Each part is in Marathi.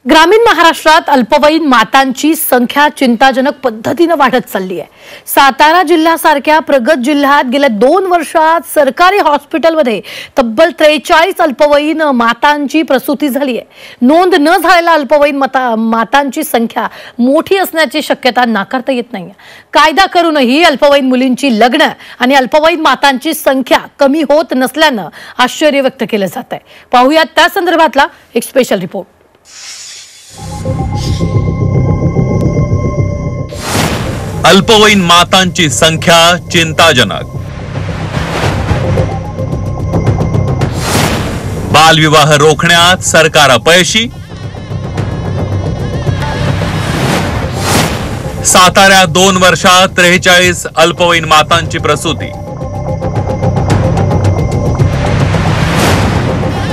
ग्रामीण महाराष्ट्रात अल्पवयीन मातांची संख्या चिंताजनक पद्धतीने वाढत चालली आहे। सातारा जिल्ह्यासारख्या प्रगत जिल्ह्यात गेल्या 2 वर्षात सरकारी हॉस्पिटलमध्ये तब्बल 43 अल्पवयीन मातांची प्रसूती झाली आहे। नोंद न झालेल्या अल्पवयीन मातांची संख्या मोठी असण्याची शक्यता नाकारता येत नाही। कायदा करूनही अल्पवयीन मुलींची लग्न आणि अल्पवयीन मातांची संख्या कमी होत नसल्याने आश्चर्य व्यक्त केले जात आहे। पाहूयात त्या संदर्भातला एक स्पेशल रिपोर्ट। अल्पवयीन मातांची संख्या चिंताजनक। बालविवाह रोखण्यात सरकार अपयशी। साताऱ्यात 2 वर्षात 43 अल्पवयीन मातांची प्रसूती।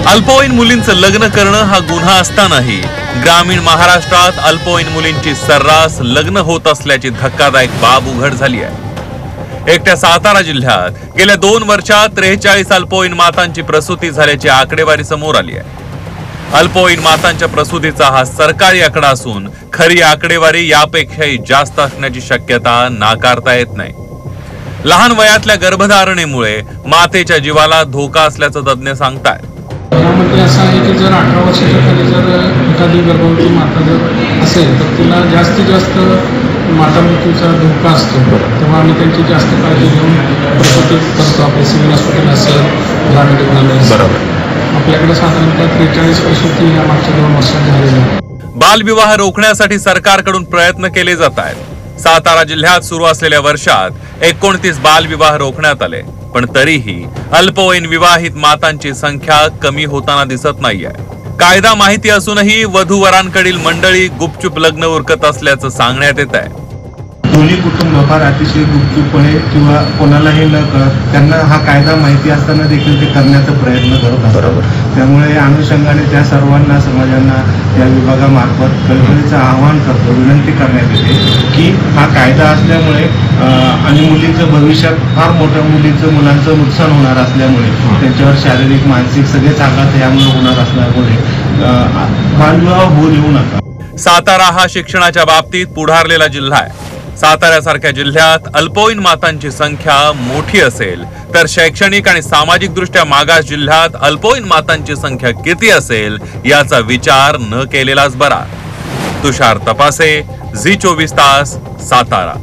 अल्पवयीन मुलींचं लग्न करणं हा गुन्हा असतानाही ग्रामीण महाराष्ट्रात अल्पवयीन मुलींची सर्रास लग्न होत असल्याची धक्कादायक बाब उघड झाली आहे। एकट्या सातारा जिल्ह्यात गेल्या 2 वर्षात 43 अल्पवयीन मातांची प्रसूती झाल्याची आकडेवारी समोर आली आहे। अल्पवयीन मातांच्या प्रसूतीचा हा सरकारी आकडा असून खरी आकडेवारी यापेक्षाही जास्त असण्याची शक्यता नाकारता येत नाही। लहान वयातल्या गर्भधारणेमुळे मातेच्या जीवाला धोका असल्याचं तज्ञ सांगतात। त्यामध्ये असं आहे की जर 18 वर्षाच्या खाली जर एखादी गर्भवती माता जर असेल तर तिला जास्तीत जास्त माता मृत्यूचा धोका असतो। तेव्हा आम्ही त्यांची जास्त काळजी घेऊन प्रसूती करतो। आपले सिव्हिल हॉस्पिटल असेल, ग्रामीण रुग्णालय असेल, आपल्याकडे साधारणतः 43 प्रसूती या मागच्या 2 वर्षात झालेल्या आहेत। बालविवाह रोखण्यासाठी सरकारकडून प्रयत्न केले जात आहेत। सातारा जिल्ह्यात सुरू असलेल्या वर्षात 29 बालविवाह रोखण्यात आले, पण तरीही अल्पवयीन विवाहित मातांची संख्या कमी होताना दिसत नाहीये। कायदा माहिती असूनही वधूवरांकडील मंडळी गुपचूप लग्न उरकत असल्याचं सांगण्यात येत आहे। दोन्ही कुटुंब फार अतिशय गुपचूपपणे किंवा कोणालाही न कळत त्यांना हा कायदा माहिती असताना देखील ते करण्याचा प्रयत्न करत असतात। त्यामुळे या अनुषंगाने त्या सर्वांना समाजांना या विभागामार्फत कळकळीचं आवाहन करतो, विनंती करण्यात येते की हा कायदा असल्यामुळे आणि मुलींचं भविष्यात फार मोठं मुलांचं नुकसान होणार असल्यामुळे त्यांच्यावर शारीरिक मानसिक सगळेच आघात यामुळे होणार असल्यामुळे बालविवाह होऊ देऊ नका। सातारा हा शिक्षणाच्या बाबतीत पुढारलेला जिल्हा आहे। साताऱ्यासारख्या जिल्ह्यात अल्पवयीन मातांची संख्या मोठी असेल तर शैक्षणिक आणि सामाजिक दृष्ट्या मागास जिल्ह्यात अल्पवयीन मातांची संख्या किती असेल याचा विचार न केलेलाच बरा। तुषार तपासे, झी 24 तास, सातारा।